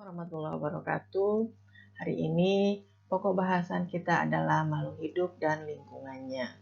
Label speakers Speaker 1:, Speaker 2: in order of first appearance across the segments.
Speaker 1: Warahmatullahi wabarakatuh. Hari ini pokok bahasan kita adalah makhluk hidup dan lingkungannya.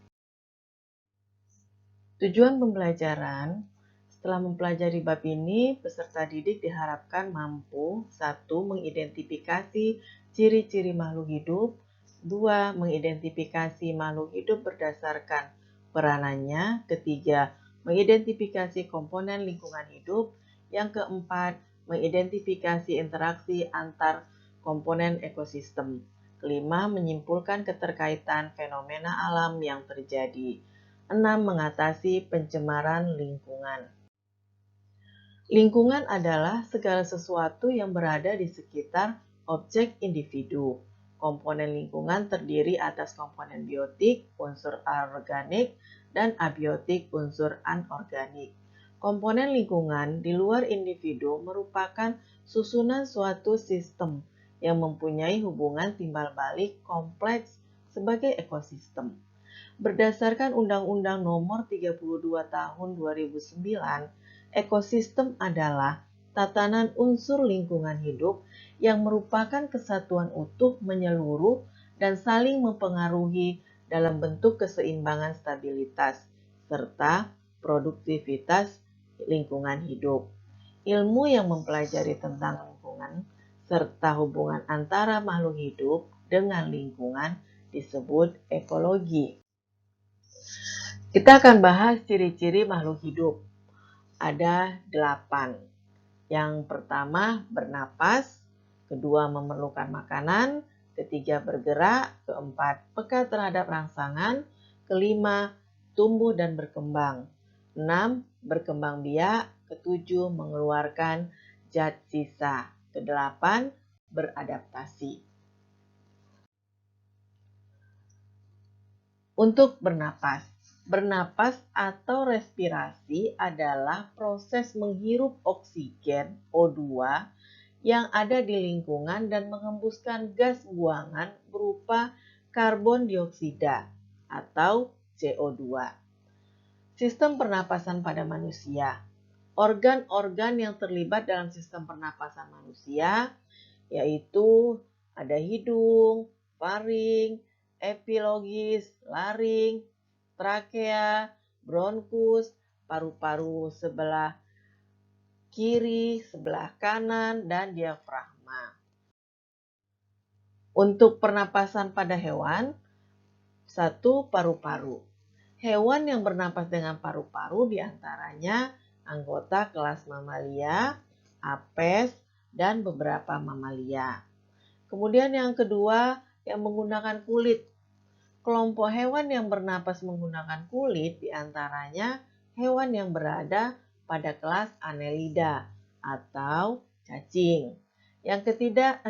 Speaker 1: Tujuan pembelajaran, setelah mempelajari bab ini, peserta didik diharapkan mampu 1. Mengidentifikasi ciri-ciri makhluk hidup, 2. Mengidentifikasi makhluk hidup berdasarkan peranannya, ketiga, mengidentifikasi komponen lingkungan hidup, yang keempat, mengidentifikasi interaksi antar komponen ekosistem, kelima, menyimpulkan keterkaitan fenomena alam yang terjadi, 6. Mengatasi pencemaran lingkungan. Lingkungan adalah segala sesuatu yang berada di sekitar objek individu. Komponen lingkungan terdiri atas komponen biotik, unsur organik, dan abiotik, unsur anorganik. Komponen lingkungan di luar individu merupakan susunan suatu sistem yang mempunyai hubungan timbal balik kompleks sebagai ekosistem. Berdasarkan Undang-Undang Nomor 32 Tahun 2009, ekosistem adalah tatanan unsur lingkungan hidup yang merupakan kesatuan utuh menyeluruh dan saling mempengaruhi dalam bentuk keseimbangan stabilitas serta produktivitas lingkungan hidup. Ilmu yang mempelajari tentang lingkungan serta hubungan antara makhluk hidup dengan lingkungan disebut ekologi. Kita akan bahas ciri-ciri makhluk hidup. Ada 8. Yang pertama bernapas, kedua memerlukan makanan, ketiga bergerak, keempat peka terhadap rangsangan, kelima tumbuh dan berkembang, 6 berkembang biak, ketujuh mengeluarkan zat sisa, kedelapan beradaptasi. Untuk bernapas. Bernapas atau respirasi adalah proses menghirup oksigen O2 yang ada di lingkungan dan mengembuskan gas buangan berupa karbon dioksida atau CO2. Sistem pernapasan pada manusia. Organ-organ yang terlibat dalam sistem pernapasan manusia yaitu ada hidung, faring, epilogis, laring, trakea, bronkus, paru-paru sebelah kiri, sebelah kanan, dan diafragma. Untuk pernapasan pada hewan, 1. Paru-paru. Hewan yang bernapas dengan paru-paru diantaranya anggota kelas mamalia, apes, dan beberapa mamalia. Kemudian yang kedua, yang menggunakan kulit. Kelompok hewan yang bernapas menggunakan kulit diantaranya hewan yang berada pada kelas Annelida atau cacing. Yang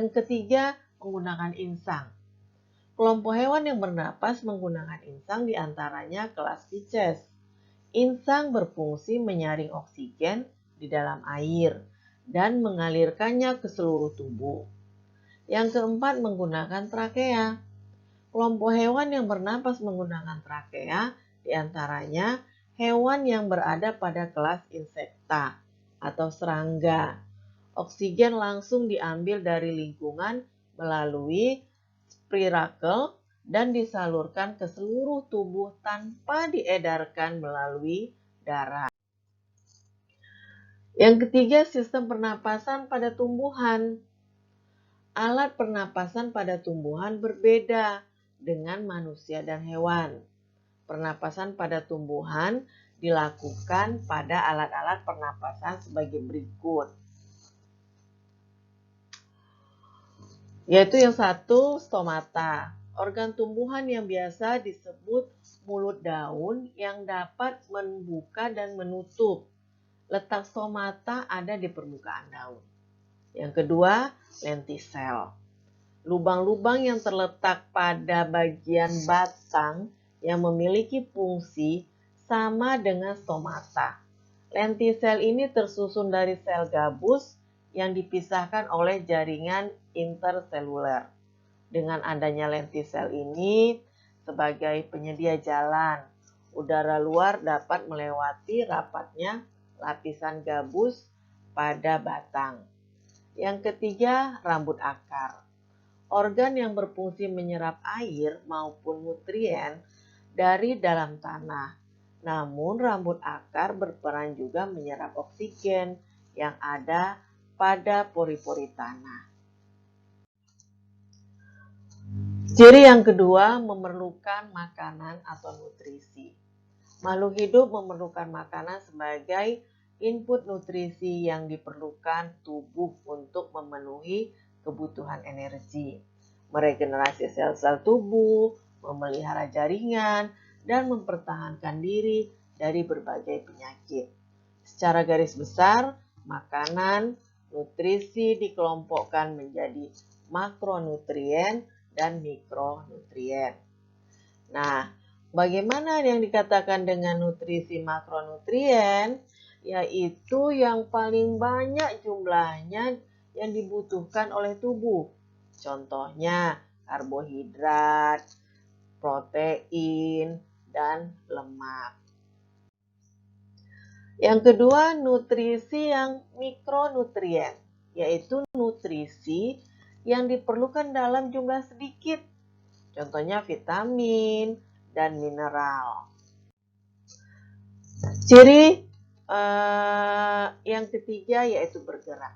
Speaker 1: ketiga menggunakan insang. Kelompok hewan yang bernapas menggunakan insang diantaranya kelas Pisces. Insang berfungsi menyaring oksigen di dalam air dan mengalirkannya ke seluruh tubuh. Yang keempat menggunakan trakea. Kelompok hewan yang bernapas menggunakan trakea diantaranya hewan yang berada pada kelas insekta atau serangga. Oksigen langsung diambil dari lingkungan melalui spirakel dan disalurkan ke seluruh tubuh tanpa diedarkan melalui darah. Yang ketiga, sistem pernapasan pada tumbuhan. Alat pernapasan pada tumbuhan berbeda dengan manusia dan hewan. Pernapasan pada tumbuhan dilakukan pada alat-alat pernapasan sebagai berikut. Yaitu yang satu, stomata. Organ tumbuhan yang biasa disebut mulut daun yang dapat membuka dan menutup. Letak stomata ada di permukaan daun. Yang kedua, lentisel. Lubang-lubang yang terletak pada bagian batang yang memiliki fungsi sama dengan stomata. Lentisel ini tersusun dari sel gabus yang dipisahkan oleh jaringan interseluler. Dengan adanya lentisel ini sebagai penyedia jalan, udara luar dapat melewati rapatnya lapisan gabus pada batang. Yang ketiga, rambut akar. Organ yang berfungsi menyerap air maupun nutrien dari dalam tanah. Namun rambut akar berperan juga menyerap oksigen yang ada pada pori-pori tanah. Ciri yang kedua, memerlukan makanan atau nutrisi. Makhluk hidup memerlukan makanan sebagai input nutrisi yang diperlukan tubuh untuk memenuhi kebutuhan energi, meregenerasi sel-sel tubuh, memelihara jaringan, dan mempertahankan diri dari berbagai penyakit. Secara garis besar, makanan, nutrisi dikelompokkan menjadi makronutrien dan mikronutrien. Nah, bagaimana yang dikatakan dengan nutrisi makronutrien? Yaitu yang paling banyak jumlahnya yang dibutuhkan oleh tubuh. Contohnya karbohidrat, protein, dan lemak. Yang kedua, nutrisi yang mikronutrien, yaitu nutrisi yang diperlukan dalam jumlah sedikit. Contohnya vitamin dan mineral. Ciri yang ketiga yaitu bergerak.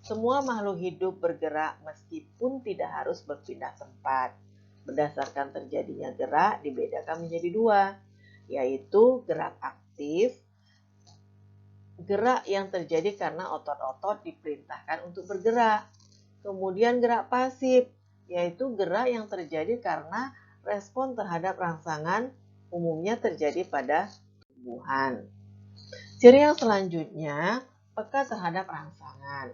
Speaker 1: Semua makhluk hidup bergerak meskipun tidak harus berpindah tempat. Berdasarkan terjadinya gerak dibedakan menjadi dua, yaitu gerak aktif, gerak yang terjadi karena otot-otot diperintahkan untuk bergerak. Kemudian gerak pasif, yaitu gerak yang terjadi karena respon terhadap rangsangan umumnya terjadi pada tumbuhan. Ciri yang selanjutnya, peka terhadap rangsangan.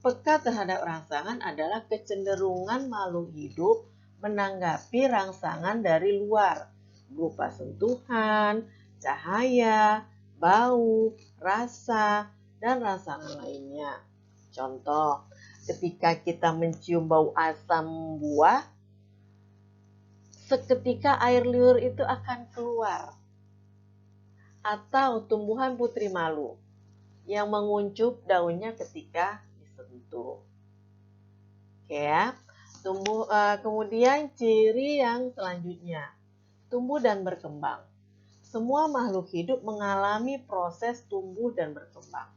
Speaker 1: Peka terhadap rangsangan adalah kecenderungan makhluk hidup menanggapi rangsangan dari luar, berupa sentuhan, cahaya, bau, rasa, dan rangsangan lainnya. Contoh, ketika kita mencium bau asam buah, seketika air liur itu akan keluar. Atau tumbuhan putri malu yang menguncup daunnya ketika disentuh. Oke ya. Kemudian ciri yang selanjutnya, tumbuh dan berkembang. Semua makhluk hidup mengalami proses tumbuh dan berkembang.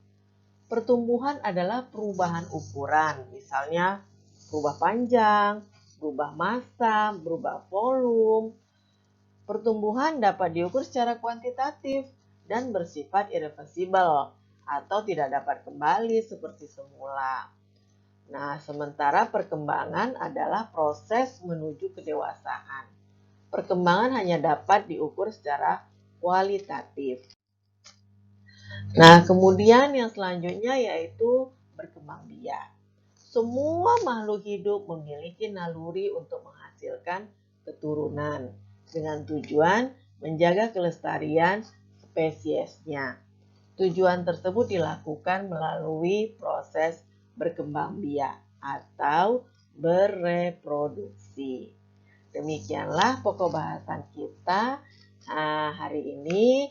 Speaker 1: Pertumbuhan adalah perubahan ukuran, misalnya berubah panjang, berubah massa, berubah volume. Pertumbuhan dapat diukur secara kuantitatif dan bersifat irreversibel atau tidak dapat kembali seperti semula. Nah, sementara perkembangan adalah proses menuju kedewasaan. Perkembangan hanya dapat diukur secara kualitatif. Nah, kemudian yang selanjutnya yaitu berkembang biak. Semua makhluk hidup memiliki naluri untuk menghasilkan keturunan dengan tujuan menjaga kelestarian spesiesnya. Tujuan tersebut dilakukan melalui proses berkembang biak atau bereproduksi. Demikianlah pokok bahasan kita hari ini.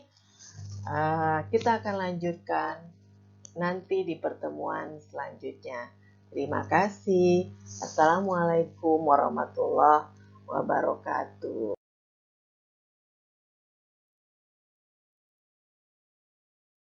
Speaker 1: Kita akan lanjutkan nanti di pertemuan selanjutnya. Terima kasih. Assalamualaikum warahmatullahi wabarakatuh.